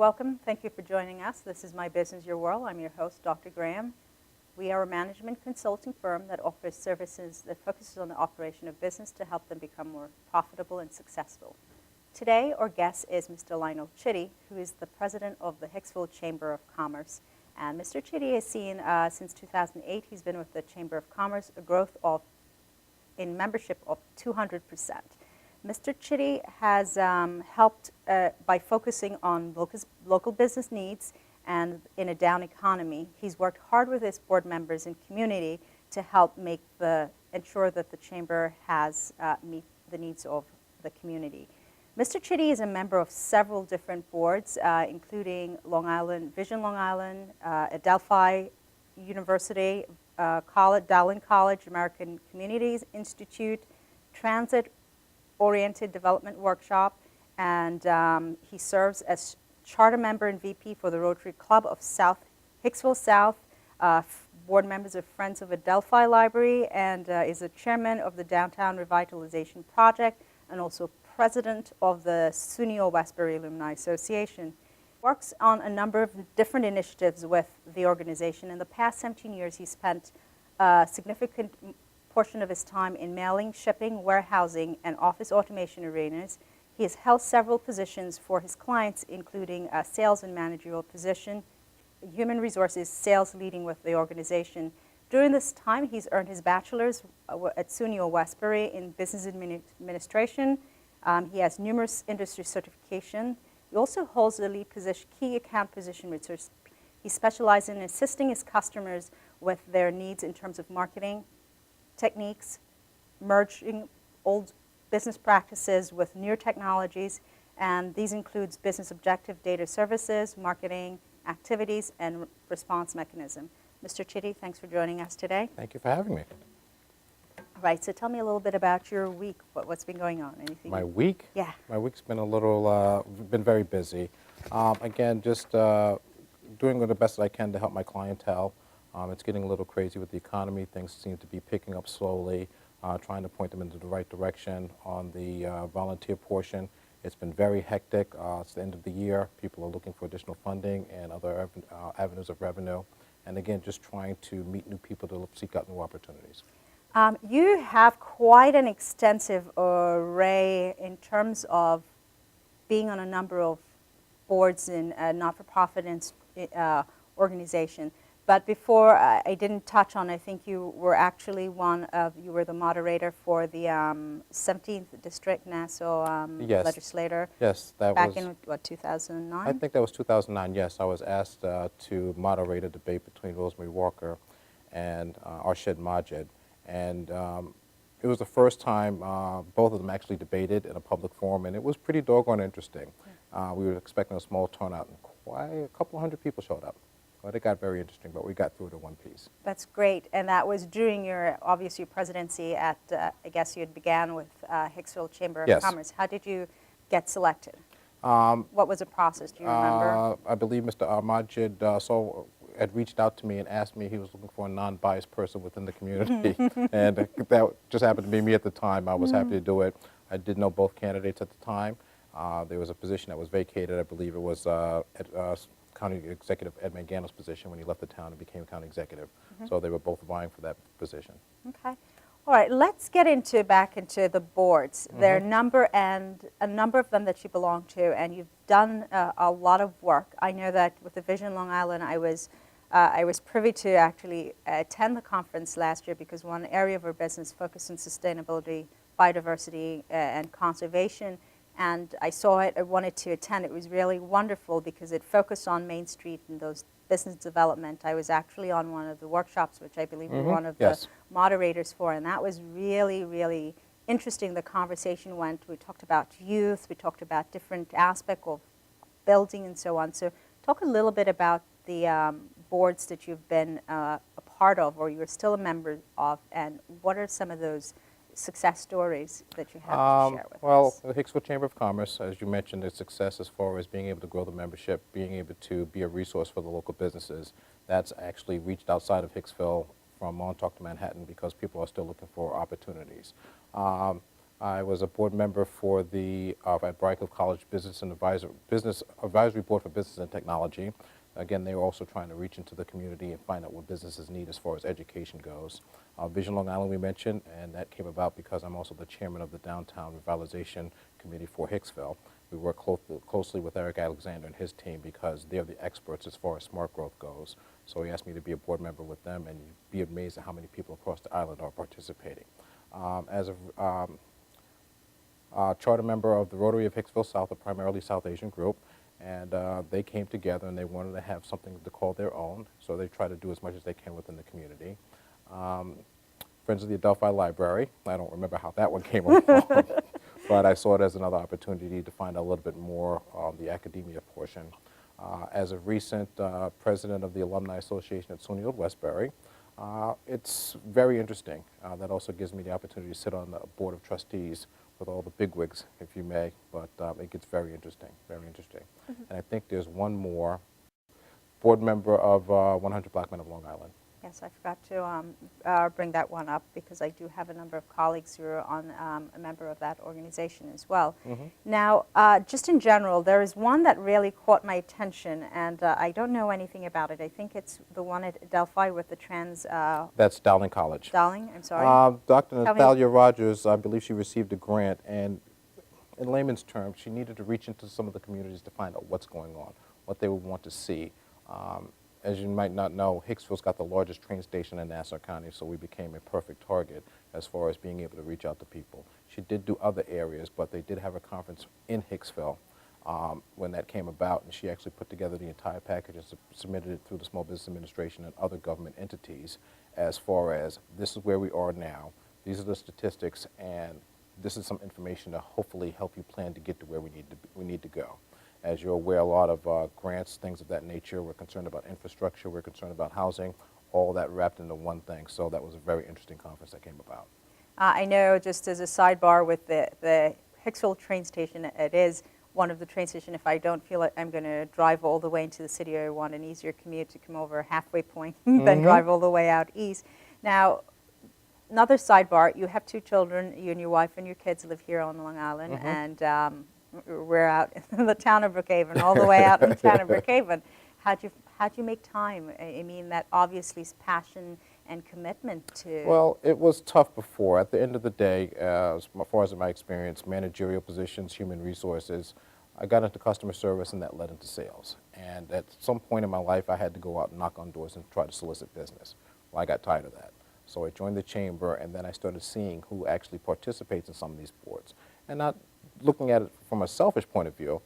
welcome. Thank you for joining us. This is My Business, Your World. I'm your host, Dr. Graham. We are a management consulting firm that offers services that focuses on the operation of business to help them become more profitable and successful. Today, our guest is Mr. Lionel Chitty, who is the president of the Hicksville Chamber of Commerce. And Mr. Chitty has seen, since 2008, he's been with the Chamber of Commerce, a growth in membership of 200%. Mr. Chitty has helped by focusing on local business needs and in a down economy. He's worked hard with his board members and community to help ensure that the Chamber has meet the needs of the community. Mr. Chitty is a member of several different boards, including Vision Long Island, Adelphi University, Dowling College, American Communities Institute, Transit-Oriented Development Workshop, and he serves as charter member and VP for the Rotary Club of Hicksville South, board members of Friends of Adelphi Library, and is the chairman of the Downtown Revitalization Project, and also president of the SUNY Westbury Alumni Association. Works on a number of different initiatives with the organization. In the past 17 years, he spent a significant portion of his time in mailing, shipping, warehousing, and office automation arenas. He has held several positions for his clients, including a sales and managerial position, human resources, sales leading with the organization. During this time, he's earned his bachelor's at SUNY Westbury in business administration. He has numerous industry certifications. He also holds the lead position, key account position research. He specializes in assisting his customers with their needs in terms of marketing techniques, merging old business practices with new technologies, and these includes business objective data services, marketing activities, and response mechanism. Mr. Chitty, thanks for joining us today. Thank you for having me. All right, so tell me a little bit about your week. What's been going on? Anything? My week? Yeah. My week's been been very busy. Again, just doing the best that I can to help my clientele. It's getting a little crazy with the economy. Things seem to be picking up slowly, trying to point them into the right direction. On the volunteer portion, it's been very hectic. It's the end of the year. People are looking for additional funding and other avenues of revenue. And again, just trying to meet new people to seek out new opportunities. You have quite an extensive array in terms of being on a number of boards in not-for-profit organization. But before, I didn't touch on, I think you were actually you were the moderator for the 17th District Nassau Yes. Legislator. Yes, that back was... in, what, 2009? I think that was 2009, yes. I was asked to moderate a debate between Rosemary Walker and Arshad Majid. And it was the first time both of them actually debated in a public forum, and it was pretty doggone interesting. We were expecting a small turnout, and quite a couple hundred people showed up. But it got very interesting, but we got through it in one piece. That's great, and that was during your, obviously, presidency at, I guess you had began with Hicksville Chamber of Commerce. How did you get selected? What was the process, do you remember? I believe Mr. Majid had reached out to me and asked me if he was looking for a non-biased person within the community. And that just happened to be me at the time. I was happy to do it. I did know both candidates at the time. There was a position that was vacated. I believe it was County Executive Ed Mangano's position when he left the town and became county executive. So they were both vying for that position. Okay. All right, let's get back into the boards. There are a number of them that you belong to, and you've done a lot of work. I know that with the Vision Long Island, I was privy to actually attend the conference last year because one area of our business focused on sustainability, biodiversity, and conservation. And I saw it, I wanted to attend. It was really wonderful because it focused on Main Street and those business development. I was actually on one of the workshops, which I believe you're one of the moderators for, and that was really, really interesting. The conversation went, we talked about youth, we talked about different aspects of building and so on. So talk a little bit about the boards that you've been a part of or you're still a member of, and what are some of those success stories that you have to share with us? Well, the Hicksville Chamber of Commerce, as you mentioned, is success as far as being able to grow the membership, being able to be a resource for the local businesses. That's actually reached outside of Hicksville from Montauk to Manhattan because people are still looking for opportunities. I was a board member for the at Briarcliff College Business Advisory Board for Business and Technology. Again, they were also trying to reach into the community and find out what businesses need as far as education goes. Vision Long Island we mentioned, and that came about because I'm also the chairman of the Downtown Revitalization Committee for Hicksville. We work closely with Eric Alexander and his team because they're the experts as far as smart growth goes. So he asked me to be a board member with them, and you'd be amazed at how many people across the island are participating. As a charter member of the Rotary of Hicksville South, a primarily South Asian group, and they came together and they wanted to have something to call their own, so they try to do as much as they can within the community. Friends of the Adelphi Library, I don't remember how that one came along, but I saw it as another opportunity to find out a little bit more on the academia portion. As a recent president of the Alumni Association at SUNY Old Westbury, it's very interesting. That also gives me the opportunity to sit on the board of trustees with all the bigwigs, if you may, but it gets very interesting, very interesting. Mm-hmm. And I think there's one more, board member of 100 Black Men of Long Island. Yes, I forgot to bring that one up because I do have a number of colleagues who are on a member of that organization as well. Mm-hmm. Now, just in general, there is one that really caught my attention, and I don't know anything about it. I think it's the one at Adelphi with the trans... That's Dowling College. Dowling, I'm sorry. Dr. Natalia Rogers, I believe she received a grant, and in layman's terms, she needed to reach into some of the communities to find out what's going on, what they would want to see. As you might not know, Hicksville's got the largest train station in Nassau County, so we became a perfect target as far as being able to reach out to people. She did do other areas, but they did have a conference in Hicksville when that came about, and she actually put together the entire package and submitted it through the Small Business Administration and other government entities as far as this is where we are now, these are the statistics, and this is some information to hopefully help you plan to get to where we need to go. As you're aware, a lot of grants, things of that nature. We're concerned about infrastructure. We're concerned about housing. All that wrapped into one thing. So that was a very interesting conference that came about. I know, just as a sidebar with the Hicksville train station, it is one of the train stations. If I don't feel like I'm going to drive all the way into the city, or I want an easier commute to come over a halfway point, then drive all the way out east. Now, another sidebar, you have 2 children, you and your wife and your kids live here on Long Island, and we're out in the town of Brookhaven, all the way out in the town of Brookhaven. How'd you make time? I mean, that obviously is passion and commitment to... Well, it was tough before. At the end of the day, as far as my experience, managerial positions, human resources, I got into customer service and that led into sales. And at some point in my life, I had to go out and knock on doors and try to solicit business. Well, I got tired of that. So I joined the chamber, and then I started seeing who actually participates in some of these boards. And not looking at it from a selfish point of view,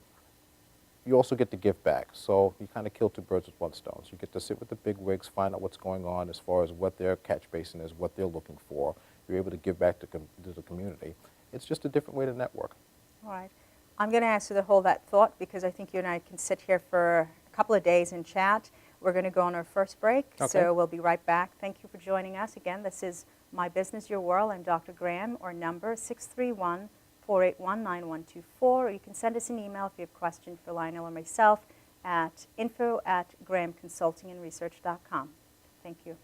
you also get to give back. So you kind of kill 2 birds with 1 stone. So you get to sit with the big wigs, find out what's going on as far as what their catch basin is, what they're looking for. You're able to give back to the community. It's just a different way to network. All right. I'm going to ask you to hold that thought because I think you and I can sit here for a couple of days and chat. We're going to go on our first break, so we'll be right back. Thank you for joining us. Again, this is My Business, Your World. I'm Dr. Graham, or number 631-481-9124. Or you can send us an email if you have questions for Lionel or myself at info@grahamconsultingandresearch.com. Thank you.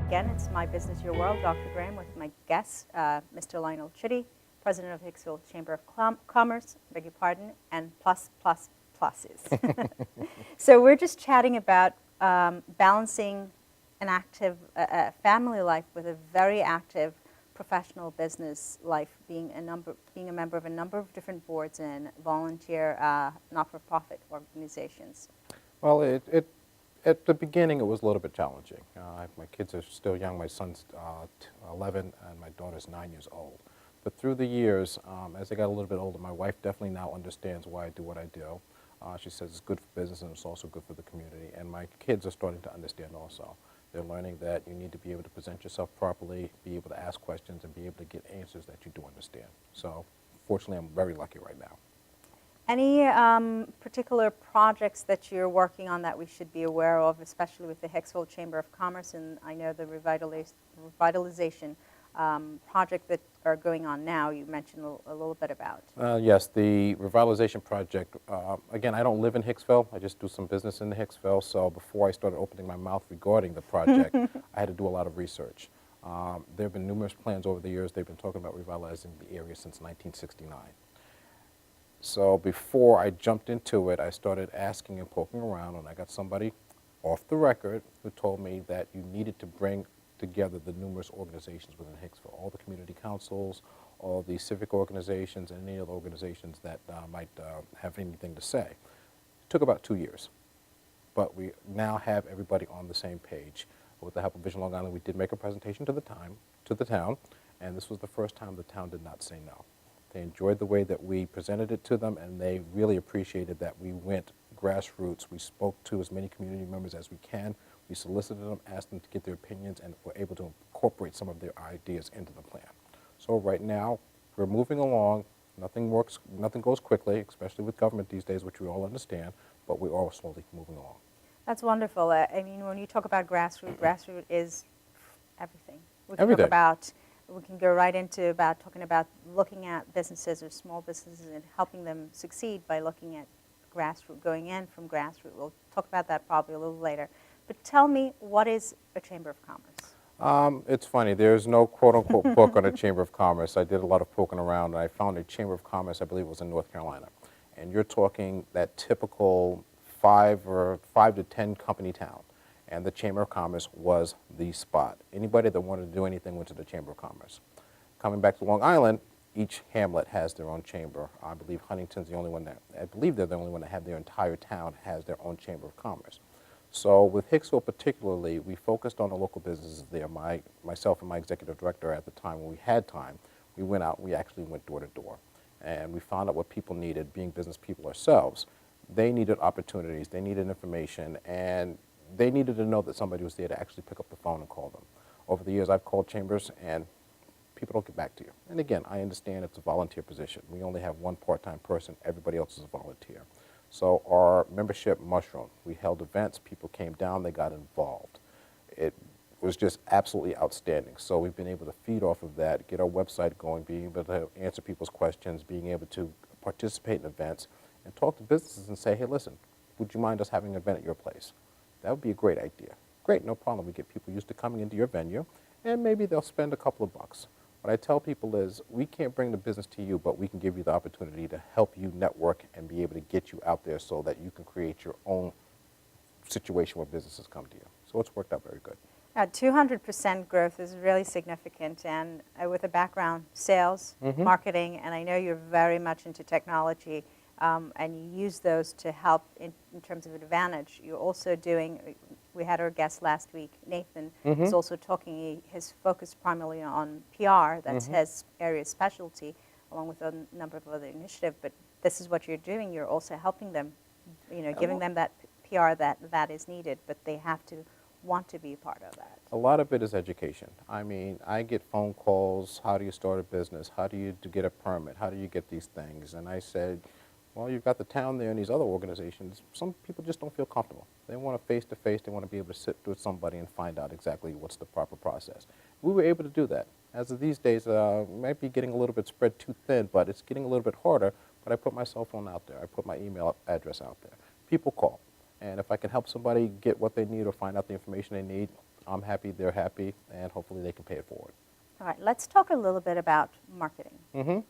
Again, it's My Business, Your World. Dr. Graham with my guest, Mr. Lionel Chitty, President of Hicksville Chamber of Commerce, beg your pardon, and pluses. So we're just chatting about balancing an active family life with a very active professional business life, being a member of a number of different boards and volunteer not-for-profit organizations? Well, at the beginning, it was a little bit challenging. My kids are still young. My son's 11 and my daughter's 9 years old. But through the years, as they got a little bit older, my wife definitely now understands why I do what I do. She says it's good for business and it's also good for the community. And my kids are starting to understand also. They're learning that you need to be able to present yourself properly, be able to ask questions, and be able to get answers that you do understand. So fortunately, I'm very lucky right now. Any particular projects that you're working on that we should be aware of, especially with the Hicksville Chamber of Commerce and I know the revitalization project that are going on now, you mentioned a little bit about? Yes, the revitalization project. Again, I don't live in Hicksville. I just do some business in Hicksville. So before I started opening my mouth regarding the project, I had to do a lot of research. There have been numerous plans over the years. They've been talking about revitalizing the area since 1969. So before I jumped into it, I started asking and poking around, and I got somebody off the record who told me that you needed to bring together the numerous organizations within Hicksville, all the community councils, all the civic organizations, and any other organizations that might have anything to say. It took about 2 years, but we now have everybody on the same page. With the help of Vision Long Island, we did make a presentation to the town, and this was the first time the town did not say no. They enjoyed the way that we presented it to them, and they really appreciated that we went grassroots. We spoke to as many community members as we can. We solicited them, asked them to get their opinions, and were able to incorporate some of their ideas into the plan. So right now, we're moving along. Nothing goes quickly, especially with government these days, which we all understand, but we are slowly moving along. That's wonderful. I mean, when you talk about grassroots is everything. Everything. We can go right into about talking about looking at businesses or small businesses and helping them succeed by looking at grassroots, going in from grassroots. We'll talk about that probably a little later. But tell me, what is a Chamber of Commerce? It's funny. There's no quote-unquote book on a Chamber of Commerce. I did a lot of poking around, and I found a Chamber of Commerce, I believe it was in North Carolina. And you're talking that typical 5 to 10 company town. And the Chamber of Commerce was the spot. Anybody that wanted to do anything went to the Chamber of Commerce. Coming back to Long Island, each hamlet has their own chamber. I believe Huntington's the only one I believe they're the only one that have their entire town has their own Chamber of Commerce. So with Hicksville particularly, we focused on the local businesses there. Myself and my executive director at the time, when we had time, we went out and we actually went door to door. And we found out what people needed, being business people ourselves. They needed opportunities, they needed information, and they needed to know that somebody was there to actually pick up the phone and call them. Over the years, I've called chambers, and people don't get back to you. And again, I understand it's a volunteer position. We only have one part-time person. Everybody else is a volunteer. So our membership mushroomed. We held events. People came down. They got involved. It was just absolutely outstanding. So we've been able to feed off of that, get our website going, being able to answer people's questions, being able to participate in events, and talk to businesses and say, hey, listen, would you mind us having an event at your place? That would be a great idea. Great, no problem. We get people used to coming into your venue, and maybe they'll spend a couple of bucks. What I tell people is, we can't bring the business to you, but we can give you the opportunity to help you network and be able to get you out there so that you can create your own situation where businesses come to you. So it's worked out very good. 200% growth is really significant, and with a background, sales, marketing, and I know you're very much into technology, and you use those to help in terms of advantage. You're also doing, we had our guest last week, Nathan, who's also talking, his focus primarily on PR, that's his area of specialty, along with a number of other initiatives, but this is what you're doing. You're also helping them, giving them that PR that is needed, but they have to want to be a part of that. A lot of it is education. I mean, I get phone calls, how do you start a business? How do you get a permit? How do you get these things? And I said, well, you've got the town there and these other organizations. Some people just don't feel comfortable. They want a face-to-face. They want to be able to sit with somebody and find out exactly what's the proper process. We were able to do that. As of these days, it might be getting a little bit spread too thin, but it's getting a little bit harder. But I put my cell phone out there. I put my email address out there. People call. And if I can help somebody get what they need or find out the information they need, I'm happy, they're happy, and hopefully they can pay it forward. All right, let's talk a little bit about marketing.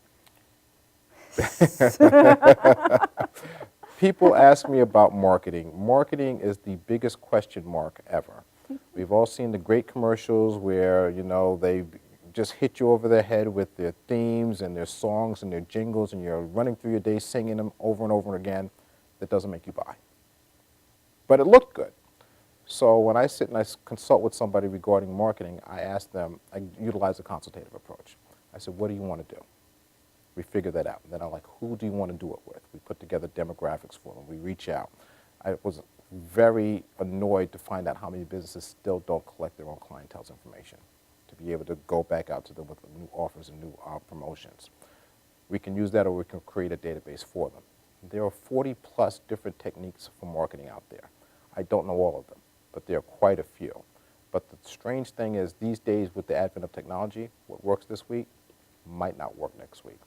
People ask me about marketing. Marketing is the biggest question mark ever. We've all seen the great commercials where, you know, they just hit you over the head with their themes and their songs and their jingles, and you're running through your day singing them over and over again. That doesn't make you buy. But it looked good. So when I sit and I consult with somebody regarding marketing, I ask them, I utilize a consultative approach. I said, what do you want to do? We figure that out. Then I'm like, who do you want to do it with? We put together demographics for them. We reach out. I was very annoyed to find out how many businesses still don't collect their own clientele's information to be able to go back out to them with new offers and new promotions. We can use that, or we can create a database for them. There are 40 plus different techniques for marketing out there. I don't know all of them, but there are quite a few. But the strange thing is, these days with the advent of technology, what works this week might not work next week.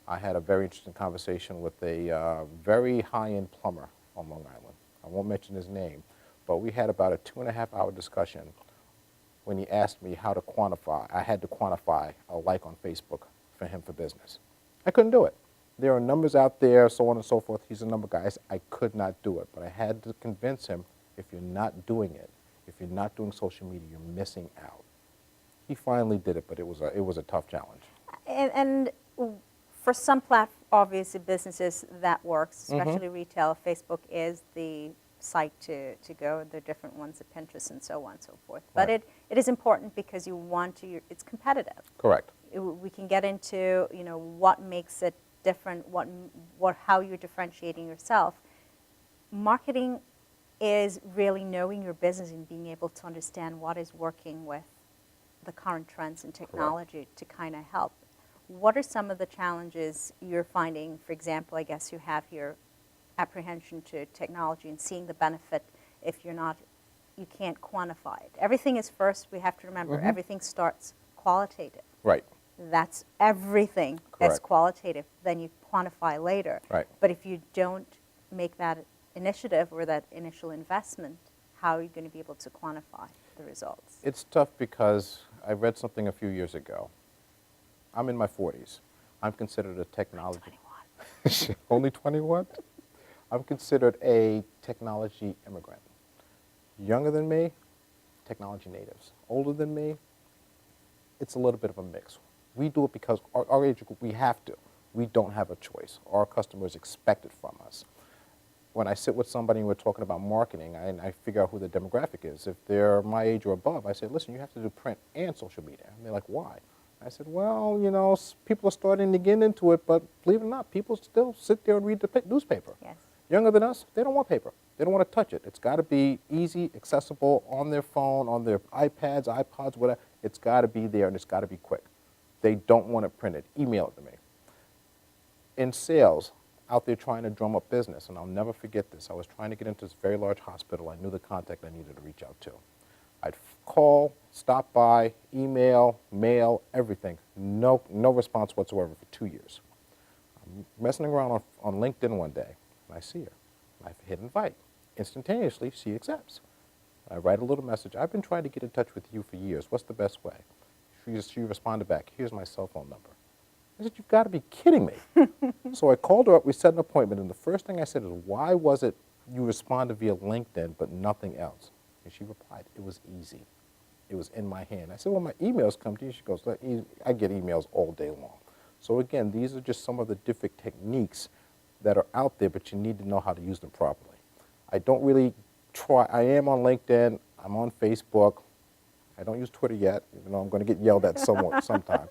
I had a very interesting conversation with a very high-end plumber on Long Island. I won't mention his name, but we had about a 2.5-hour discussion when he asked me how to quantify. I had to quantify a like on Facebook for him for business. I couldn't do it. There are numbers out there, so on and so forth. He's a number guy. I could not do it, but I had to convince him, if you're not doing it, if you're not doing social media, you're missing out. He finally did it, but it was a tough challenge. And for some obviously businesses that works, especially retail, Facebook is the site to go. There are different ones, at Pinterest and so on and so forth. But Right. it is important because you want to, it's competitive. Correct. We can get into, you know, what makes it different, how you're differentiating yourself. Marketing is really knowing your business and being able to understand what is working with the current trends and technology to kind of help. What are some of the challenges you're finding? For example, I guess you have your apprehension to technology and seeing the benefit if you can't quantify it. Everything is first, we have to remember, everything starts qualitative. Right. That's everything that's Correct. qualitative. Then you quantify later. Right. But if you don't make that initiative or that initial investment, how are you going to be able to quantify the results? It's tough because I read something a few years ago. I'm in my 40s. I'm considered a technology... 21. Only 21? I'm considered a technology immigrant. Younger than me, technology natives. Older than me, it's a little bit of a mix. We do it because our age group, we have to. We don't have a choice. Our customers expect it from us. When I sit with somebody and we're talking about marketing, and I figure out who the demographic is. If they're my age or above, I say, listen, you have to do print and social media. And they're like, why? I said, well, you know, people are starting to get into it, but believe it or not, people still sit there and read the newspaper. Yes. Younger than us, they don't want paper. They don't want to touch it. It's got to be easy, accessible, on their phone, on their iPads, iPods, whatever. It's got to be there, and it's got to be quick. They don't want it printed. Email it to me. In sales, out there trying to drum up business, and I'll never forget this. I was trying to get into this very large hospital. I knew the contact I needed to reach out to. I'd call, stop by, email, mail, everything. No response whatsoever for 2 years. I'm messing around on LinkedIn one day, and I see her. I hit invite. Instantaneously, she accepts. I write a little message. I've been trying to get in touch with you for years. What's the best way? She responded back, here's my cell phone number. I said, you've got to be kidding me. So I called her up, we set an appointment, and the first thing I said is, why was it you responded via LinkedIn but nothing else? And she replied, it was easy. It was in my hand. I said, well, my emails come to you. She goes, I get emails all day long. So again, these are just some of the different techniques that are out there, but you need to know how to use them properly. I don't really try. I am on LinkedIn. I'm on Facebook. I don't use Twitter yet, even though I'm going to get yelled at sometime.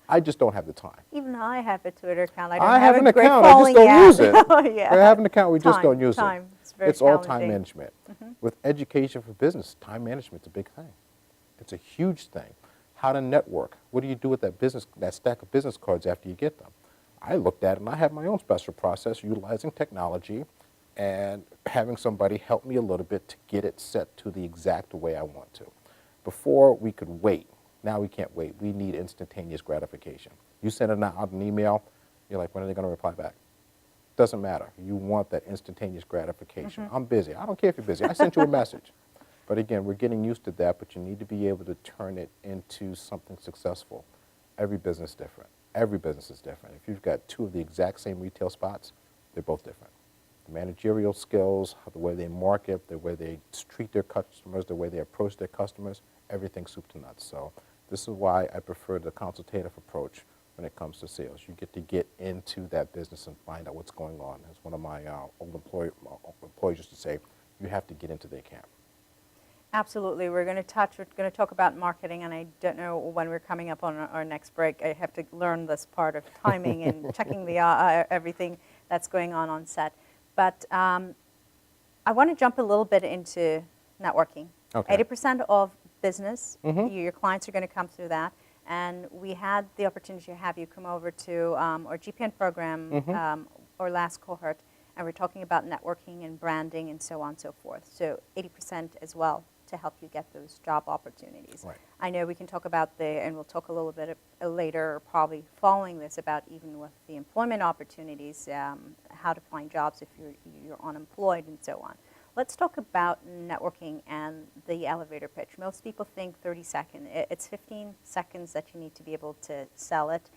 I just don't have the time. Even I have a Twitter account. I have an account. I just don't use it. Yeah. I have an account. We just don't use it. It's all time management. With education for business, time management's a big thing. It's a huge thing. How to network. What do you do with that stack of business cards after you get them? I looked at it, and I have my own special process utilizing technology and having somebody help me a little bit to get it set to the exact way I want to. Before, we could wait. Now we can't wait. We need instantaneous gratification. You send it out an email, you're like, when are they going to reply back? Doesn't matter. You want that instantaneous gratification. I'm busy. I don't care if you're busy. I sent you a message. But again, we're getting used to that, but you need to be able to turn it into something successful. Every business is different. Every business is different. If you've got two of the exact same retail spots, they're both different. the managerial skills, the way they market, the way they treat their customers, the way they approach their customers, everything soup to nuts. So this is why I prefer the consultative approach when it comes to sales. You get to get into that business and find out what's going on. As one of my old employees used to say, you have to get into the account. Absolutely. We're going to talk about marketing, and I don't know when we're coming up on our next break. I have to learn this part of timing and checking the everything that's going on set. But I want to jump a little bit into networking. Okay. 80% of business, Mhm. your clients are going to come through that. And we had the opportunity to have you come over to our GPN program, Mhm. our last cohort, and we're talking about networking and branding and so on and so forth. So 80% as well to help you get those job opportunities. Right. I know we can talk about and we'll talk a little bit later, probably following this, about even with the employment opportunities, how to find jobs if you're unemployed and so on. Let's talk about networking and the elevator pitch. Most people think 30 seconds. It's 15 seconds that you need to be able to sell it.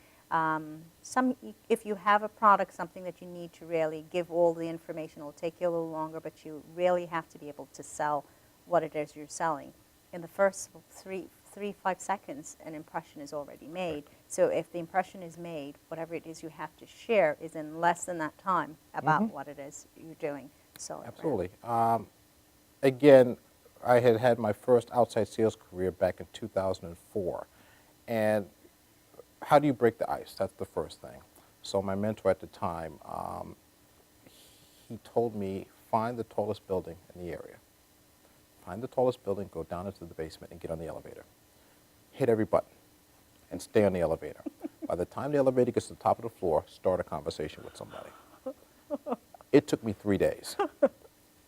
If you have a product, something that you need to really give all the information, it'll take you a little longer, but you really have to be able to sell what it is you're selling. In the first 5 seconds, an impression is already made. So if the impression is made, whatever it is you have to share is in less than that time about what it is you're doing. So Absolutely. Again, I had my first outside sales career back in 2004. And how do you break the ice? That's the first thing. So my mentor at the time, he told me, find the tallest building in the area. Find the tallest building, go down into the basement, and get on the elevator. Hit every button, and stay on the elevator. By the time the elevator gets to the top of the floor, start a conversation with somebody. It took me 3 days.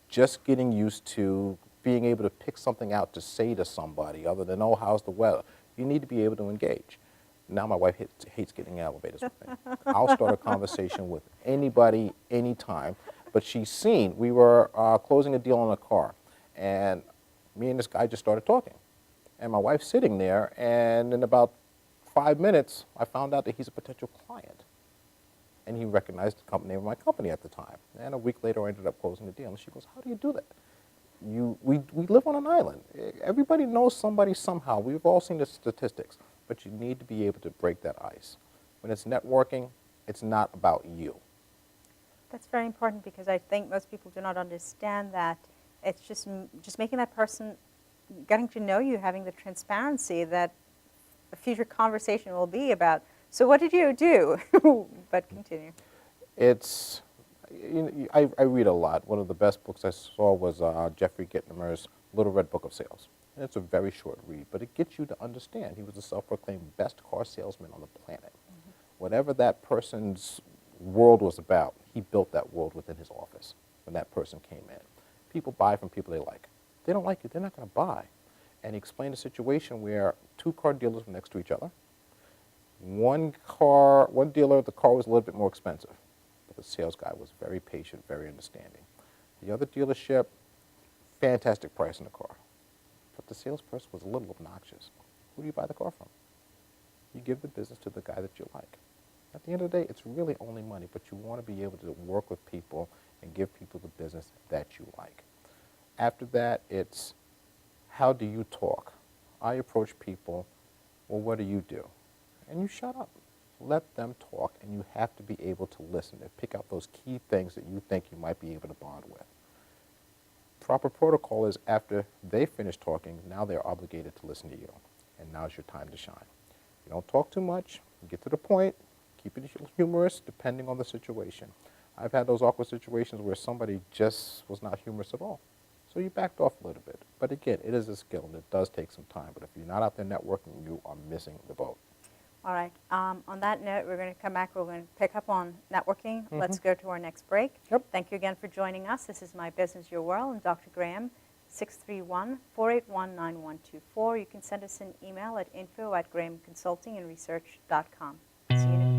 Just getting used to being able to pick something out to say to somebody other than, oh, how's the weather? You need to be able to engage. Now my wife hates getting in elevators with me. I'll start a conversation with anybody, anytime. But she's seen, we were closing a deal on a car, and me and this guy just started talking. And my wife's sitting there, and in about 5 minutes, I found out that he's a potential client. And he recognized the name of my company at the time. And a week later, I ended up closing the deal. And she goes, how do you do that? We live on an island. Everybody knows somebody somehow. We've all seen the statistics. But you need to be able to break that ice. When it's networking, it's not about you. that's very important, because I think most people do not understand that it's just making that person, getting to know you, having the transparency that a future conversation will be about. So what did you do? But continue. It's, I read a lot. One of the best books I saw was Jeffrey Gitomer's Little Red Book of Sales. And it's a very short read, but it gets you to understand. He was a self-proclaimed best car salesman on the planet. Whatever that person's world was about, he built that world within his office when that person came in. People buy from people they like. If they don't like you, they're not going to buy. And he explained a situation where 2 car dealers were next to each other. One dealer, the car was a little bit more expensive, but the sales guy was very patient, very understanding. The other dealership, fantastic price on the car, but the salesperson was a little obnoxious. Who do you buy the car from? You give the business to the guy that you like. At the end of the day, it's really only money, but you want to be able to work with people and give people the business that you like. After that, it's how do you talk? I approach people, well, what do you do? And you shut up. Let them talk, and you have to be able to listen and pick out those key things that you think you might be able to bond with. Proper protocol is after they finish talking, now they're obligated to listen to you, and now's your time to shine. You don't talk too much, get to the point, keep it humorous depending on the situation. I've had those awkward situations where somebody just was not humorous at all. So you backed off a little bit. But again, it is a skill, and it does take some time. But if you're not out there networking, you are missing the boat. All right. On that note, we're going to come back. We're going to pick up on networking. Let's go to our next break. Yep. Thank you again for joining us. This is My Business, Your World, and Dr. Graham, 631-481-9124. You can send us an email at info@grahamconsultingandresearch.com. See you in a few.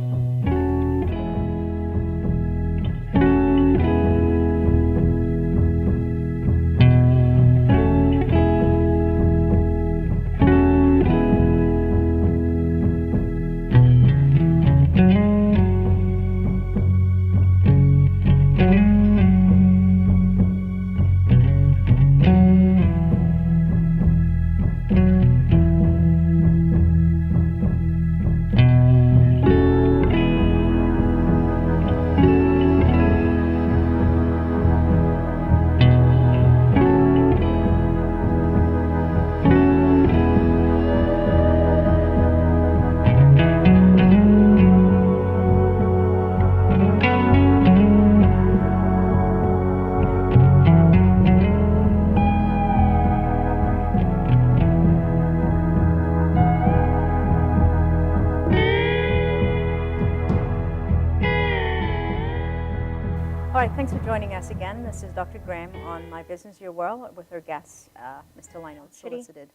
right, thanks for joining us again. This is Dr. Graham on My Business, Your World with her guest, Mr. Lionel. Chitty. Solicited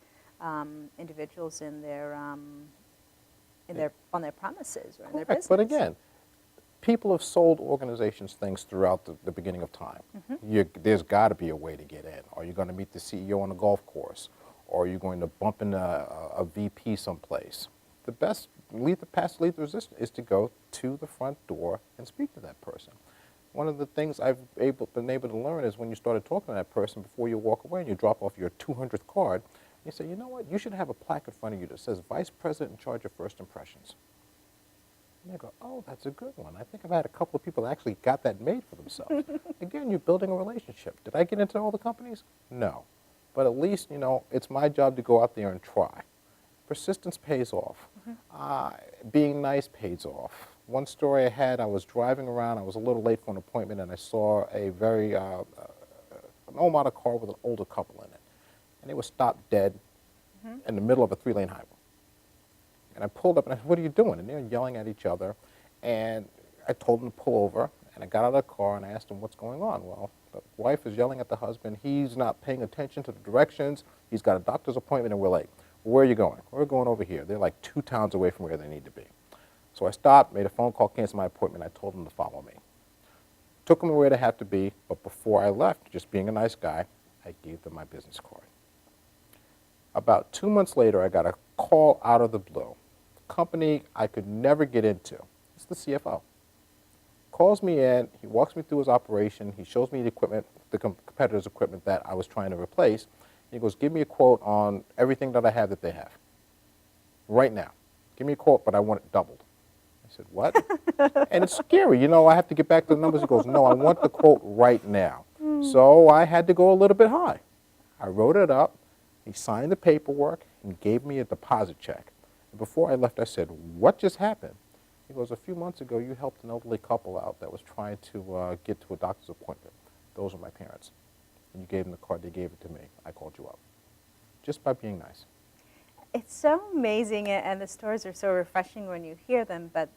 individuals in their, on their premises or in their business. But again, people have sold organizations things throughout the beginning of time. There's got to be a way to get in. Are you going to meet the CEO on a golf course? Or are you going to bump into a VP someplace? The best path least resistance is to go to the front door and speak to that person. One of the things I've been able to learn is when you started talking to that person before you walk away and you drop off your 200th card, you say, you know what, you should have a plaque in front of you that says Vice President in charge of first impressions. And they go, oh, that's a good one. I think I've had a couple of people that actually got that made for themselves. Again, you're building a relationship. Did I get into all the companies? No. But at least, you know, it's my job to go out there and try. Persistence pays off. Being nice pays off. One story I had, I was driving around, I was a little late for an appointment, and I saw a very, an Olmada car with an older couple in it. And they were stopped dead in the middle of a 3-lane highway. And I pulled up and I said, what are you doing? And they're yelling at each other. And I told them to pull over, and I got out of the car and I asked them what's going on. Well, the wife is yelling at the husband. He's not paying attention to the directions. He's got a doctor's appointment and we're late. Where are you going? We're going over here. They're like 2 towns away from where they need to be. So I stopped, made a phone call, canceled my appointment. I told them to follow me. Took them where they had to be, but before I left, just being a nice guy, I gave them my business card. About 2 months later, I got a call out of the blue. A company I could never get into. It's the CFO. Calls me in, he walks me through his operation, he shows me the equipment, the competitor's equipment that I was trying to replace. He goes, give me a quote on everything that I have that they have. Right now. Give me a quote, but I want it doubled. I said, what? And it's scary. You know, I have to get back to the numbers. He goes, no, I want the quote right now. So I had to go a little bit high. I wrote it up. He signed the paperwork and gave me a deposit check. And before I left, I said, what just happened? He goes, a few months ago, you helped an elderly couple out that was trying to get to a doctor's appointment. Those are my parents. And you gave them the card. They gave it to me. I called you up. Just by being nice. It's so amazing, and the stories are so refreshing when you hear them, but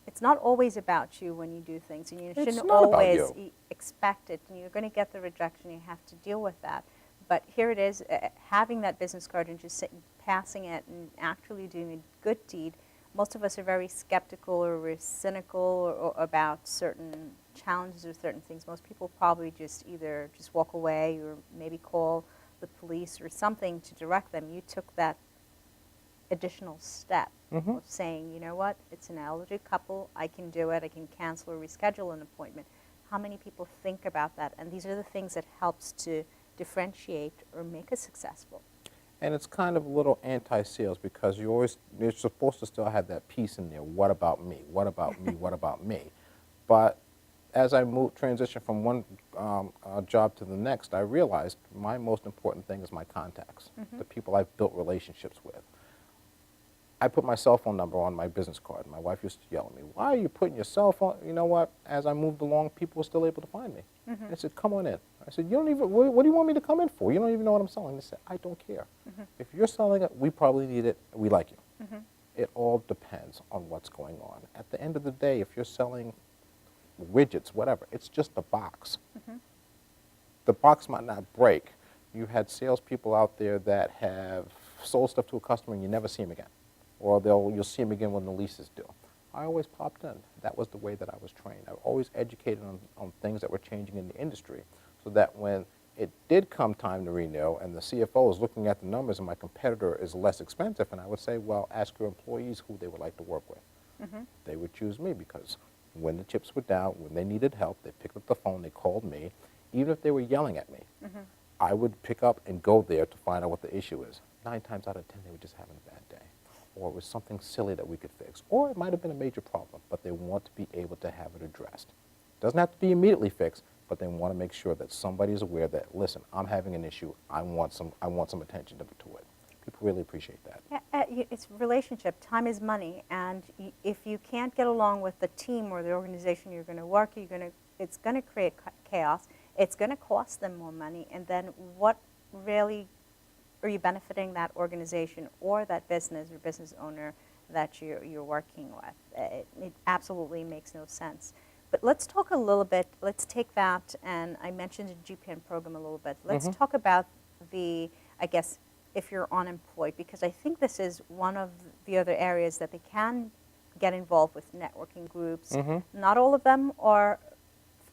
it's not always about you when you do things, and you shouldn't always expect it, and you're going to get the rejection, you have to deal with that. But here it is, having that business card and just passing it and actually doing a good deed. Most of us are very skeptical or we're cynical or about certain challenges or certain things. Most people probably just either just walk away or maybe call the police or something to direct them. You took that additional step of saying, you know what, it's an elderly couple, I can do it, I can cancel or reschedule an appointment. How many people think about that? And these are the things that helps to differentiate or make us successful. And it's kind of a little anti-sales because you're supposed to still have that piece in there. What about me? What about me? What about me? But as I transition from one job to the next, I realized my most important thing is my contacts, the people I've built relationships with. I put my cell phone number on my business card. My wife used to yell at me, why are you putting your cell phone? You know what? As I moved along, people were still able to find me. I said, come on in. I said, you don't even, what do you want me to come in for? You don't even know what I'm selling. They said, I don't care. If you're selling it, we probably need it. We like you. It all depends on what's going on. At the end of the day, if you're selling widgets, whatever, it's just a box. The box might not break. You had salespeople out there that have sold stuff to a customer and you never see them again. Or you'll see them again when the lease is due. I always popped in. That was the way that I was trained. I was always educated on things that were changing in the industry so that when it did come time to renew and the CFO is looking at the numbers and my competitor is less expensive, and I would say, well, ask your employees who they would like to work with. They would choose me because when the chips were down, when they needed help, they picked up the phone, they called me. Even if they were yelling at me, I would pick up and go there to find out what the issue is. 9 times out of 10, they were just having a bad day. Or it was something silly that we could fix. Or it might have been a major problem, but they want to be able to have it addressed. It doesn't have to be immediately fixed, but they want to make sure that somebody is aware that, listen, I'm having an issue, I want some attention to it. People really appreciate that. Yeah, it's relationship. Time is money, and if you can't get along with the team or the organization you're going to work, it's going to create chaos. It's going to cost them more money, and then what really are you benefiting that organization or that business or business owner that you're working with? It absolutely makes no sense. But let's talk a little bit, let's take that, and I mentioned the GPN program a little bit. Let's talk about the, I guess, if you're unemployed, because I think this is one of the other areas that they can get involved with networking groups. Not all of them are,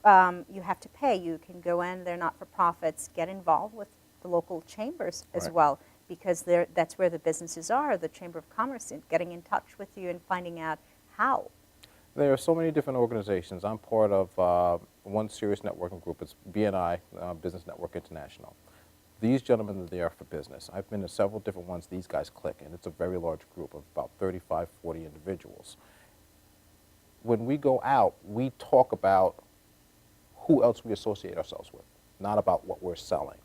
you have to pay. You can go in, they're not-for-profits, get involved with the local chambers as well, because that's where the businesses are, the Chamber of Commerce, and getting in touch with you and finding out how. There are so many different organizations. I'm part of one serious networking group. It's BNI, Business Network International. These gentlemen are there for business. I've been to several different ones. These guys click, and it's a very large group of about 35, 40 individuals. When we go out, we talk about who else we associate ourselves with, not about what we're selling.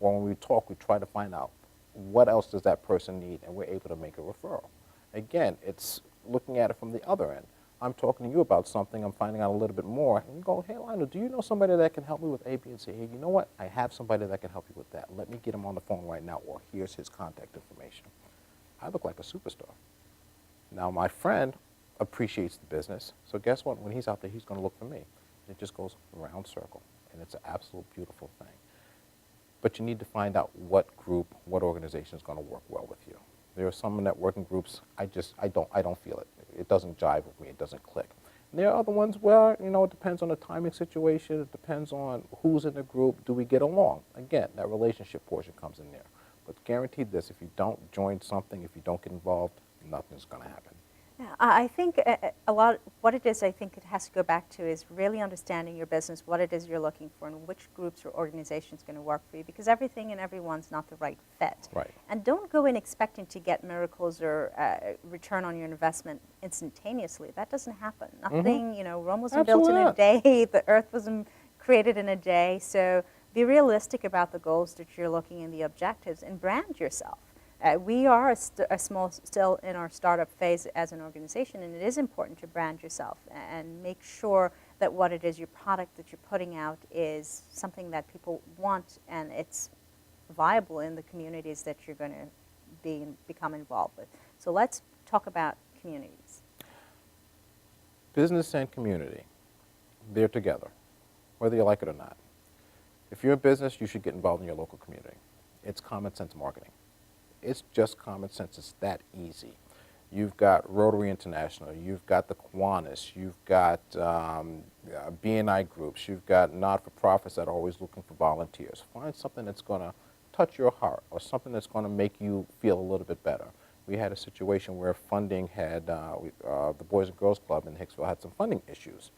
Or when we talk, we try to find out what else does that person need, and we're able to make a referral. Again, it's looking at it from the other end. I'm talking to you about something, I'm finding out a little bit more, and you go, hey, Lionel, do you know somebody that can help me with A, B, and C? Hey, you know what? I have somebody that can help you with that. Let me get him on the phone right now, or here's his contact information. I look like a superstar. Now, my friend appreciates the business, so guess what? When he's out there, he's going to look for me. It just goes round circle, and it's an absolute beautiful thing. But you need to find out what group, what organization is going to work well with you. There are some networking groups, I don't feel it. It doesn't jive with me, it doesn't click. And there are other ones where, you know, it depends on the timing situation, it depends on who's in the group, do we get along? Again, that relationship portion comes in there. But guaranteed this, if you don't join something, if you don't get involved, nothing's going to happen. Yeah, I think a lot, what it is, I think it has to go back to is really understanding your business, what it is you're looking for, and which groups or organizations are going to work for you, because everything and everyone's not the right fit. Right. And don't go in expecting to get miracles or return on your investment instantaneously. That doesn't happen. Nothing, you know, Rome wasn't built in a day, the earth wasn't created in a day, so be realistic about the goals that you're looking and the objectives, and brand yourself. We are still in our startup phase as an organization, and it is important to brand yourself and make sure that what it is, your product that you're putting out, is something that people want and it's viable in the communities that you're going to become involved with. So let's talk about communities. Business and community, they're together, whether you like it or not. If you're a business, you should get involved in your local community. It's common sense marketing. It's just common sense. It's that easy. You've got Rotary International. You've got the Kiwanis. You've got BNI groups. You've got not-for-profits that are always looking for volunteers. Find something that's going to touch your heart or something that's going to make you feel a little bit better. We had a situation where funding had, the Boys and Girls Club in Hicksville had some funding issues.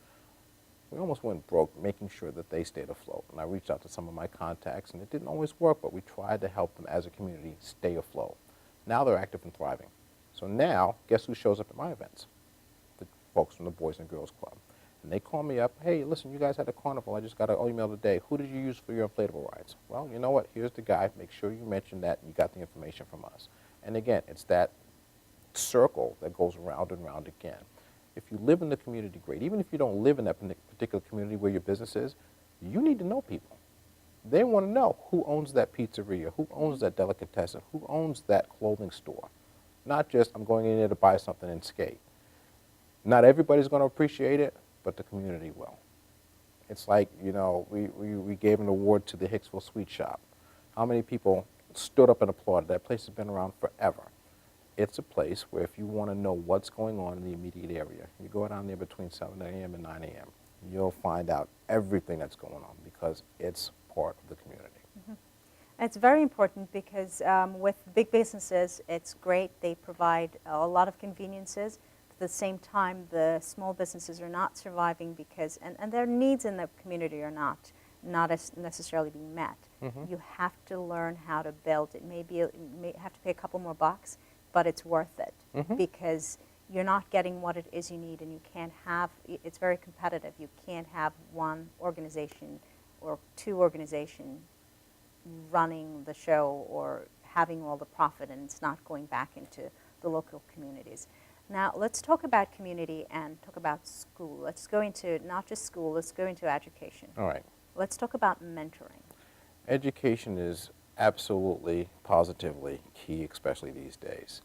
We almost went broke making sure that they stayed afloat. And I reached out to some of my contacts, and it didn't always work, but we tried to help them as a community stay afloat. Now they're active and thriving. So now, guess who shows up at my events? The folks from the Boys and Girls Club. And they call me up, hey, listen, you guys had a carnival. I just got an email today. Who did you use for your inflatable rides? Well, you know what? Here's the guy. Make sure you mention that and you got the information from us. And again, it's that circle that goes round and round again. If you live in the community, great. Even if you don't live in that particular community where your business is, you need to know people. They want to know who owns that pizzeria, who owns that delicatessen, who owns that clothing store. Not just, I'm going in there to buy something and skate. Not everybody's going to appreciate it, but the community will. It's like, you know, we gave an award to the Hicksville Sweet Shop. How many people stood up and applauded? That place has been around forever. It's a place where if you want to know what's going on in the immediate area, you go down there between 7 a.m. and 9 a.m. You'll find out everything that's going on because it's part of the community. It's very important because with big businesses, it's great. They provide a lot of conveniences. At the same time, the small businesses are not surviving because, and their needs in the community are not as necessarily being met. You have to learn how to build it. You may have to pay a couple more bucks, but it's worth it because you're not getting what it is you need, and you can't have, it's very competitive. You can't have one organization or two organizations running the show or having all the profit, and it's not going back into the local communities. Now, let's talk about community and talk about school. Let's go into not just school, let's go into education. All right. Let's talk about mentoring. Education is absolutely, positively key, especially these days,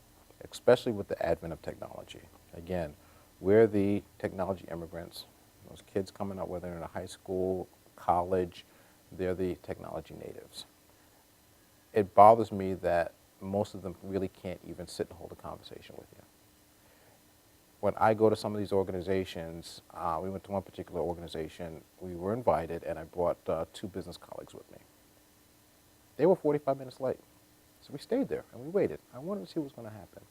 especially with the advent of technology. Again, we're the technology immigrants. Those kids coming up, whether they're in a high school, college, they're the technology natives. It bothers me that most of them really can't even sit and hold a conversation with you. When I go to some of these organizations, we went to one particular organization, we were invited, and I brought 2 business colleagues with me. They were 45 minutes late. So we stayed there and we waited. I wanted to see what was going to happen.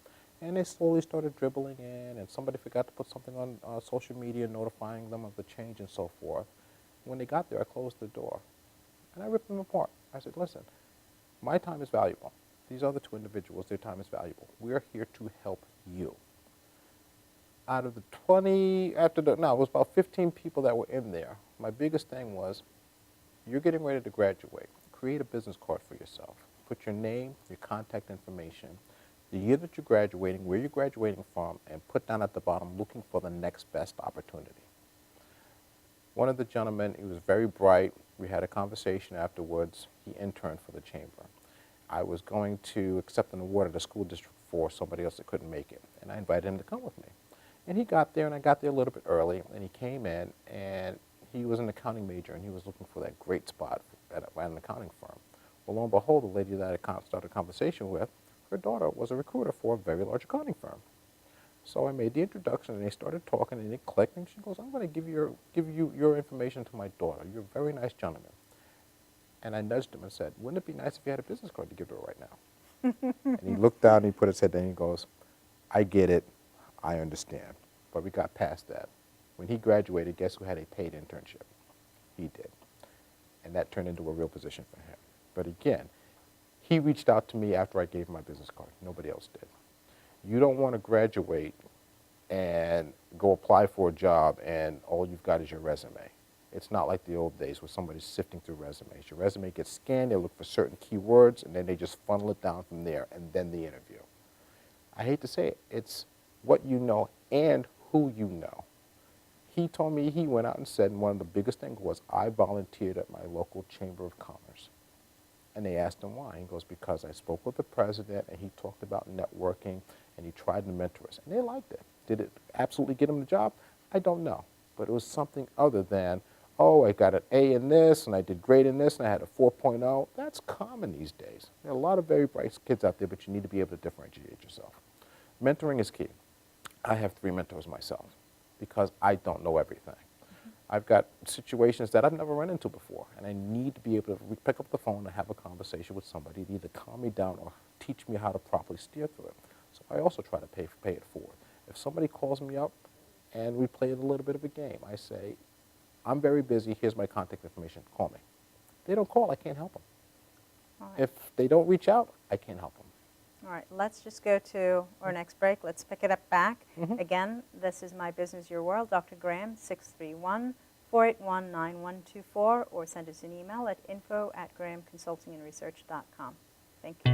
And they slowly started dribbling in, and somebody forgot to put something on social media notifying them of the change and so forth. When they got there, I closed the door. And I ripped them apart. I said, listen, my time is valuable. These other 2 individuals, their time is valuable. We're here to help you. Out of the 20, it was about 15 people that were in there, my biggest thing was, you're getting ready to graduate. Create a business card for yourself. Put your name, your contact information, the year that you're graduating, where you're graduating from, and put down at the bottom, looking for the next best opportunity. One of the gentlemen, he was very bright. We had a conversation afterwards. He interned for the chamber. I was going to accept an award at a school district for somebody else that couldn't make it, and I invited him to come with me. And he got there, and I got there a little bit early, and he came in, and he was an accounting major, and he was looking for that great spot at an accounting firm. Well, lo and behold, the lady that I started a conversation with, her daughter was a recruiter for a very large accounting firm. So I made the introduction, and they started talking, and it clicked, and she goes, I'm going to give you your information to my daughter. You're a very nice gentleman. And I nudged him and said, wouldn't it be nice if you had a business card to give to her right now? And he looked down, and he put his head down, and he goes, I get it. I understand. But we got past that. When he graduated, guess who had a paid internship? He did. And that turned into a real position for him. But again, he reached out to me after I gave him my business card. Nobody else did. You don't want to graduate and go apply for a job and all you've got is your resume. It's not like the old days where somebody's sifting through resumes. Your resume gets scanned, they look for certain keywords, and then they just funnel it down from there, and then the interview. I hate to say it, it's what you know and who you know. He told me he went out and said, and one of the biggest things was, I volunteered at my local Chamber of Commerce. And they asked him why. He goes, because I spoke with the president, and he talked about networking, and he tried to mentor us. And they liked it. Did it absolutely get him the job? I don't know. But it was something other than, oh, I got an A in this, and I did great in this, and I had a 4.0. That's common these days. There are a lot of very bright kids out there, but you need to be able to differentiate yourself. Mentoring is key. I have 3 mentors myself because I don't know everything. I've got situations that I've never run into before, and I need to be able to pick up the phone and have a conversation with somebody to either calm me down or teach me how to properly steer through it. So I also try to pay it forward. If somebody calls me up and we play a little bit of a game, I say, I'm very busy, here's my contact information, call me. If they don't call, I can't help them. Right. If they don't reach out, I can't help them. All right, let's just go to our next break. Let's pick it up back. Again, this is My Business, Your World. Dr. Graham, 631-481-9124, or send us an email at info@grahamconsultingandresearch.com. Thank you.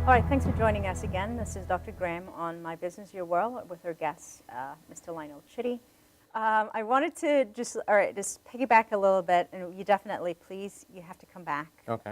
All right, thanks for joining us again. This is Dr. Graham on My Business, Your World with our guest, Mr. Lionel Chitty. I wanted to just piggyback a little bit, and you definitely, please, you have to come back. Okay.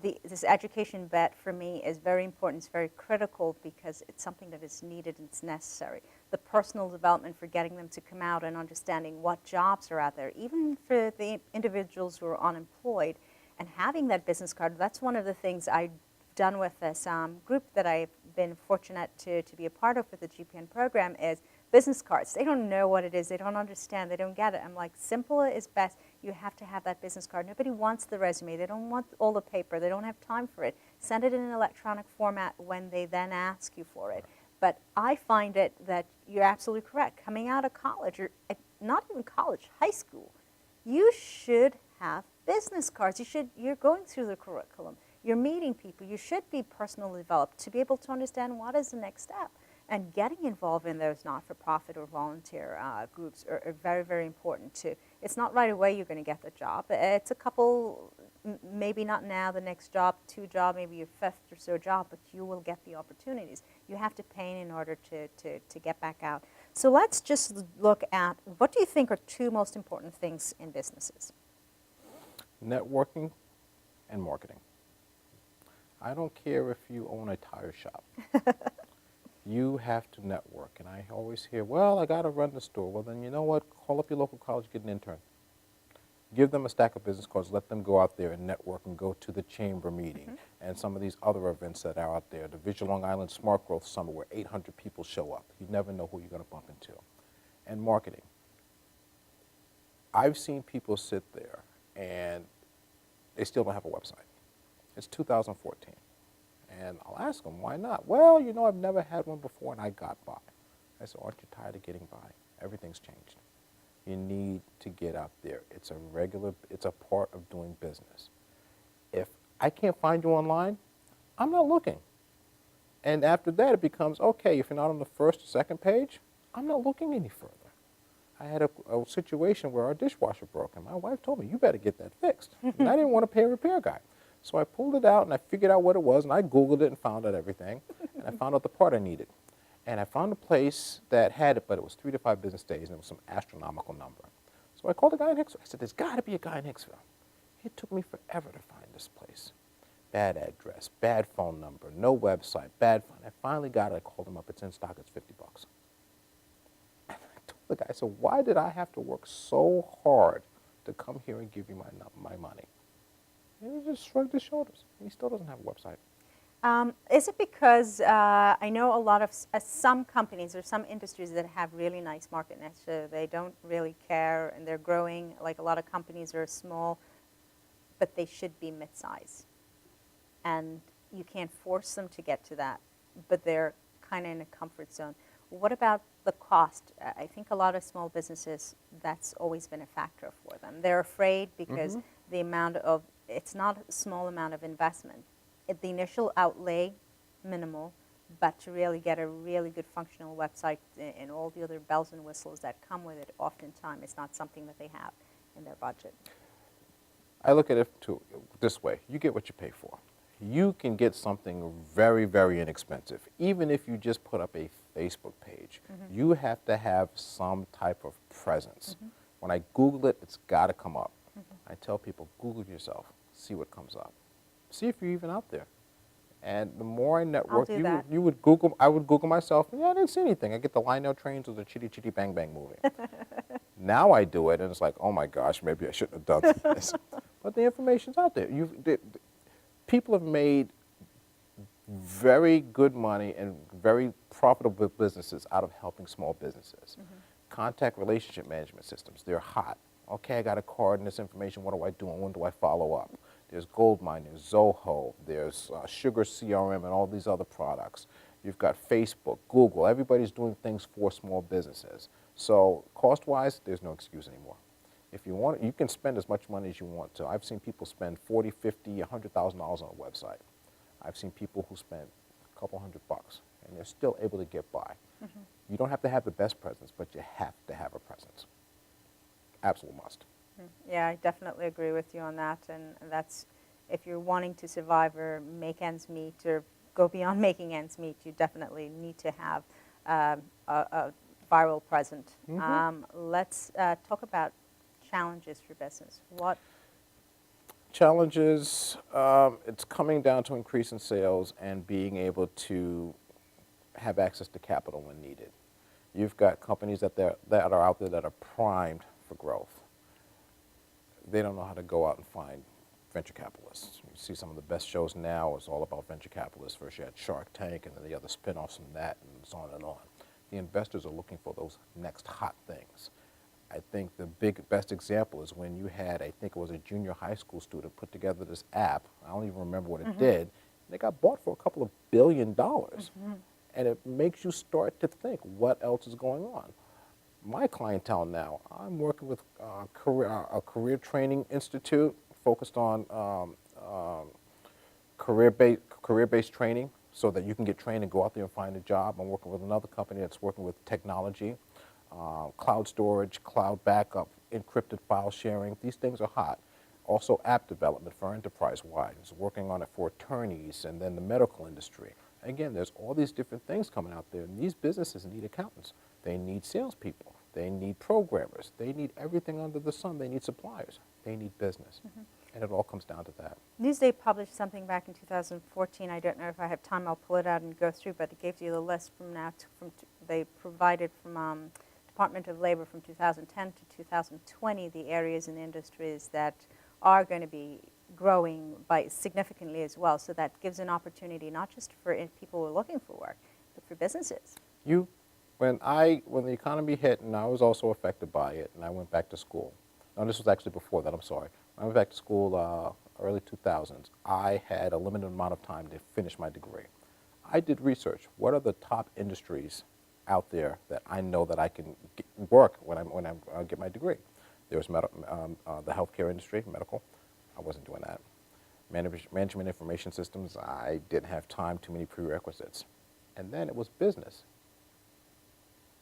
This education bet for me is very important. It's very critical because it's something that is needed and it's necessary. The personal development for getting them to come out and understanding what jobs are out there, even for the individuals who are unemployed, and having that business card. That's one of the things I done with this group that I've been fortunate to be a part of with the GPN program is business cards. They don't know what it is. They don't understand. They don't get it. I'm like, simple is best. You have to have that business card. Nobody wants the resume. They don't want all the paper. They don't have time for it. Send it in an electronic format when they then ask you for it. But I find it that you're absolutely correct. Coming out of college, or not even college, high school, you should have business cards. You're going through the curriculum. You're meeting people. You should be personally developed to be able to understand what is the next step. And getting involved in those not-for-profit or volunteer groups are very, very important too. It's not right away you're going to get the job. It's a couple, maybe not now, the next job, 2 job, maybe your 5th or so job, but you will get the opportunities. You have to pay in order to get back out. So let's just look at, what do you think are 2 most important things in businesses? Networking and marketing. I don't care if you own a tire shop. You have to network. And I always hear, well, I got to run the store. Well, then you know what? Call up your local college, get an intern. Give them a stack of business cards. Let them go out there and network and go to the chamber meeting and some of these other events that are out there. The Visual Long Island Smart Growth Summit where 800 people show up. You never know who you're going to bump into. And marketing. I've seen people sit there and they still don't have a website. It's 2014. And I'll ask them, why not? Well, you know, I've never had one before and I got by. I said, aren't you tired of getting by? Everything's changed. You need to get out there. It's a part of doing business. If I can't find you online, I'm not looking. And after that, it becomes, okay, if you're not on the first or second page, I'm not looking any further. I had a situation where our dishwasher broke, and my wife told me, you better get that fixed. And I didn't want to pay a repair guy. So I pulled it out, and I figured out what it was, and I Googled it and found out everything, and I found out the part I needed. And I found a place that had it, but it was 3 to 5 business days, and it was some astronomical number. So I called a guy in Hicksville. I said, there's got to be a guy in Hicksville. It took me forever to find this place. Bad address, bad phone number, no website, bad phone. I finally got it. I called him up. It's in stock. It's $50. And I told the guy, so why did I have to work so hard to come here and give you my money? And he just shrugged his shoulders. He still doesn't have a website. Is it because I know a lot of some companies or some industries that have really nice market niche, they don't really care and they're growing, like a lot of companies are small, but they should be mid-size. And you can't force them to get to that, but they're kind of in a comfort zone. What about the cost? I think a lot of small businesses, that's always been a factor for them. They're afraid because the amount of, it's not a small amount of investment. The initial outlay, minimal, but to really get a really good functional website and all the other bells and whistles that come with it, oftentimes it's not something that they have in their budget. I look at it this way. You get what you pay for. You can get something very, very inexpensive. Even if you just put up a Facebook page, you have to have some type of presence. When I Google it, it's got to come up. I tell people, Google yourself, see what comes up. See if you're even out there. And the more I network, I would Google myself, and yeah, I didn't see anything. I get the Lionel trains or the Chitty, Chitty, Bang, Bang movie. Now I do it, and it's like, oh my gosh, maybe I shouldn't have done this. But the information's out there. People have made very good money and very profitable businesses out of helping small businesses. Contact relationship management systems, they're hot. Okay, I got a card and this information, what do I do and when do I follow up? There's Goldmine, there's Zoho, there's Sugar CRM and all these other products. You've got Facebook, Google, everybody's doing things for small businesses. So cost-wise, there's no excuse anymore. If you want, you can spend as much money as you want to. I've seen people spend $40, $50, $100,000 on a website. I've seen people who spend a couple $100 and they're still able to get by. You don't have to have the best presence, but you have to have a presence. Absolute must. Yeah, I definitely agree with you on that. And that's, if you're wanting to survive or make ends meet or go beyond making ends meet, you definitely need to have a viral presence. Let's talk about challenges for business. What challenges? It's coming down to increasing sales and being able to have access to capital when needed. You've got companies that are out there that are primed for growth. They don't know how to go out and find venture capitalists. You see some of the best shows now is all about venture capitalists. First you had Shark Tank, and then the other spin-offs from that, and so on and on. The investors are looking for those next hot things. I think the best example is when you had, I think it was a junior high school student, put together this app. I don't even remember what it did. They got bought for a couple of $1 billion. And it makes you start to think, what else is going on? My clientele now, I'm working with a career training institute focused on career-based training so that you can get trained and go out there and find a job. I'm working with another company that's working with technology, cloud storage, cloud backup, encrypted file sharing. These things are hot. Also app development for enterprise-wide. It's working on it for attorneys and then the medical industry. Again, there's all these different things coming out there, and these businesses need accountants. They need salespeople. They need programmers. They need everything under the sun. They need suppliers. They need business. And it all comes down to that. Newsday published something back in 2014. I don't know if I have time. I'll pull it out and go through, but it gives you the list from now. They provided from Department of Labor from 2010 to 2020 the areas and industries that are going to be growing by significantly as well. So that gives an opportunity not just for people who are looking for work, but for businesses. When the economy hit, and I was also affected by it, and I went back to school. No, this was actually before that, I'm sorry. When I went back to school early 2000s, I had a limited amount of time to finish my degree. I did research. What are the top industries out there that I know that I can work when I get my degree? There was the healthcare industry, medical. I wasn't doing that. Management information systems, I didn't have time, too many prerequisites. And then it was business.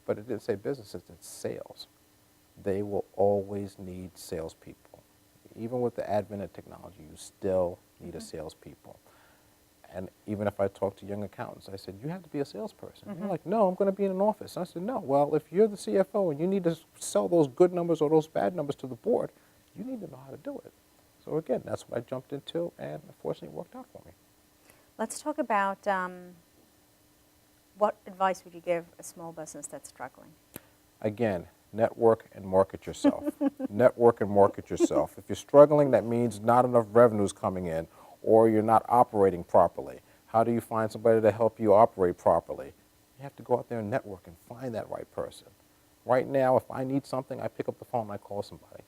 But it didn't say business, it said sales. They will always need salespeople. Even with the advent of technology, you still need a salespeople. And even if I talk to young accountants, I said, you have to be a salesperson. They're like, no, I'm going to be in an office. I said, no, well, if you're the CFO and you need to sell those good numbers or those bad numbers to the board, you need to know how to do it. So again, that's what I jumped into, and unfortunately it worked out for me. Let's talk about what advice would you give a small business that's struggling? Again, network and market yourself. Network and market yourself. If you're struggling, that means not enough revenues coming in, or you're not operating properly. How do you find somebody to help you operate properly? You have to go out there and network and find that right person. Right now, if I need something, I pick up the phone and I call somebody.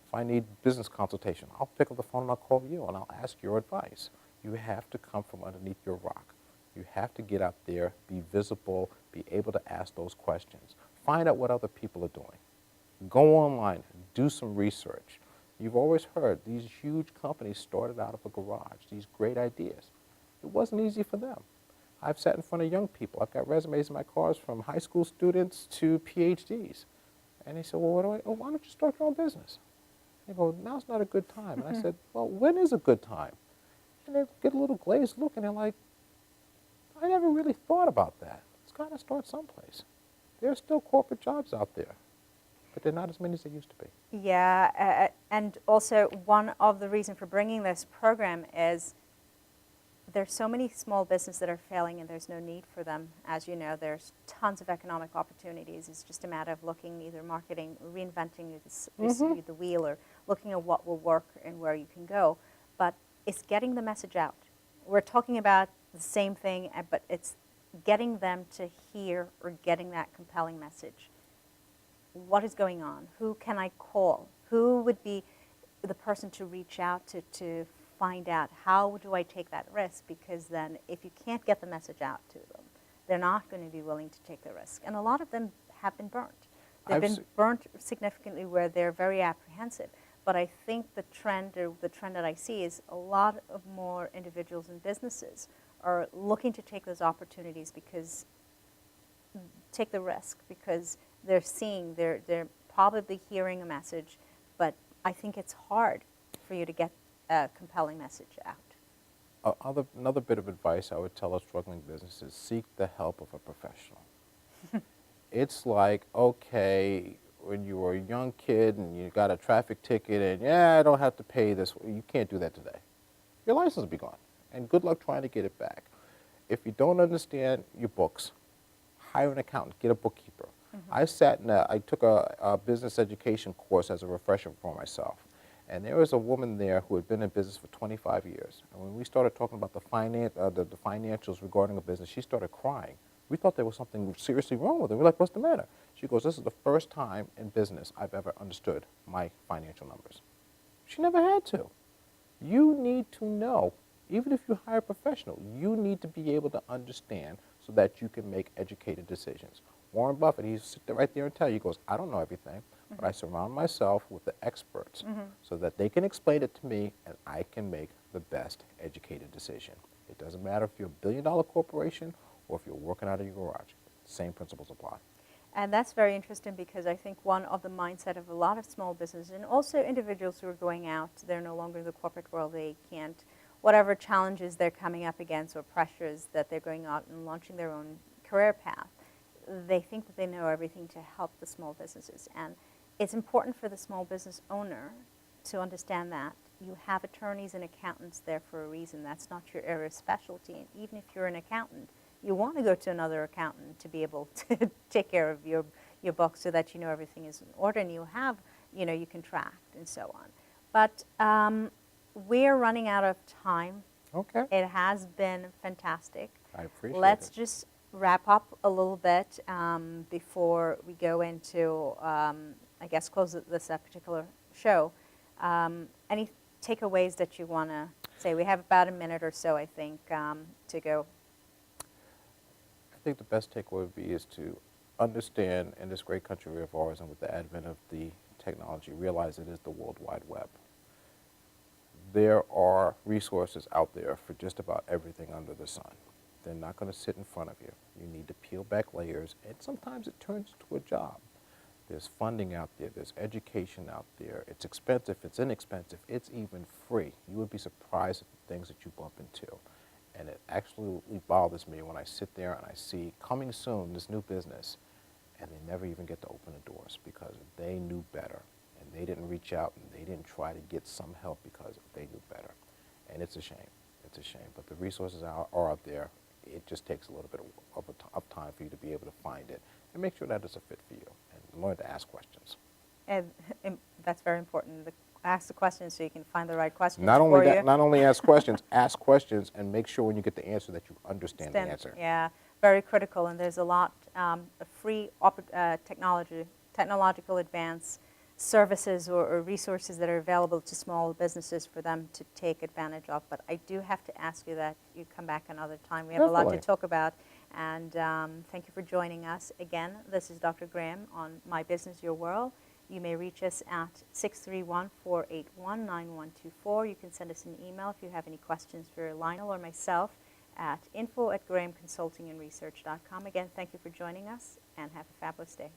If I need business consultation, I'll pick up the phone and I'll call you and I'll ask your advice. You have to come from underneath your rock. You have to get out there, be visible, be able to ask those questions. Find out what other people are doing. Go online, do some research. You've always heard these huge companies started out of a garage, these great ideas. It wasn't easy for them. I've sat in front of young people. I've got resumes in my cars from high school students to PhDs. And they said, well, why don't you start your own business? They go, now's not a good time. And I said, well, when is a good time? And they get a little glazed look and they're like, I never really thought about that. It's got to start someplace. There are still corporate jobs out there, but they're not as many as they used to be. Yeah, and also one of the reasons for bringing this program is there's so many small businesses that are failing and there's no need for them. As you know, there's tons of economic opportunities. It's just a matter of looking, either marketing, reinventing the wheel, or looking at what will work and where you can go. But it's getting the message out. We're talking about the same thing, but it's getting them to hear or getting that compelling message. What is going on? Who can I call? Who would be the person to reach out to find out how do I take that risk? Because then if you can't get the message out to them, they're not going to be willing to take the risk. And a lot of them have been burnt. They've been burnt significantly where they're very apprehensive. But I think the trend that I see is a lot of more individuals and businesses are looking to take those opportunities take the risk because they're seeing, they're probably hearing a message, but I think it's hard for you to get a compelling message out. Another bit of advice I would tell a struggling business is seek the help of a professional. It's like, okay, when you were a young kid and you got a traffic ticket and, yeah, I don't have to pay this, you can't do that today. Your license will be gone, and good luck trying to get it back. If you don't understand your books, hire an accountant, get a bookkeeper. I took a business education course as a refresher for myself. And there was a woman there who had been in business for 25 years. And when we started talking about the financials regarding a business, she started crying. We thought there was something seriously wrong with her. We're like, what's the matter? She goes, this is the first time in business I've ever understood my financial numbers. She never had to. You need to know, even if you hire a professional, you need to be able to understand so that you can make educated decisions. Warren Buffett, he's sit there right there and tell you, he goes, I don't know everything, but I surround myself with the experts so that they can explain it to me and I can make the best educated decision. It doesn't matter if you're a billion-dollar corporation or if you're working out of your garage. Same principles apply. And that's very interesting because I think one of the mindset of a lot of small businesses and also individuals who are going out, they're no longer in the corporate world, they can't, whatever challenges they're coming up against or pressures that they're going out and launching their own career path, they think that they know everything to help the small businesses. And it's important for the small business owner to understand that you have attorneys and accountants there for a reason. That's not your area of specialty. And even if you're an accountant, you want to go to another accountant to be able to take care of your books so that you know everything is in order and you have, you can track and so on. But we're running out of time. Okay. It has been fantastic. I appreciate it. Let's just wrap up a little bit before we go into, I guess, close this particular show. Any takeaways that you want to say? We have about a minute or so, I think, to go. I think the best takeaway would be is to understand in this great country of ours and with the advent of the technology, realize it is the World Wide Web. There are resources out there for just about everything under the sun. They're not going to sit in front of you. You need to peel back layers, and sometimes it turns into a job. There's funding out there. There's education out there. It's expensive. It's inexpensive. It's even free. You would be surprised at the things that you bump into. And it absolutely bothers me when I sit there and I see coming soon this new business, and they never even get to open the doors because they knew better. And they didn't reach out and they didn't try to get some help because they knew better. And it's a shame. It's a shame. But the resources are out there. It just takes a little bit of time for you to be able to find it and make sure that it's a fit for you and learn to ask questions. And that's very important. Ask the questions so you can find the right questions Not only for that, you. not only ask questions and make sure when you get the answer that you understand the answer. Yeah, very critical. And there's a lot of free technological advance services or resources that are available to small businesses for them to take advantage of. But I do have to ask you that you come back another time. We have a lot to talk about. And thank you for joining us. Again, this is Dr. Graham on My Business, Your World. You may reach us at 631-481-9124. You can send us an email if you have any questions for Lionel or myself at info@grahamconsultingandresearch.com. Again, thank you for joining us and have a fabulous day.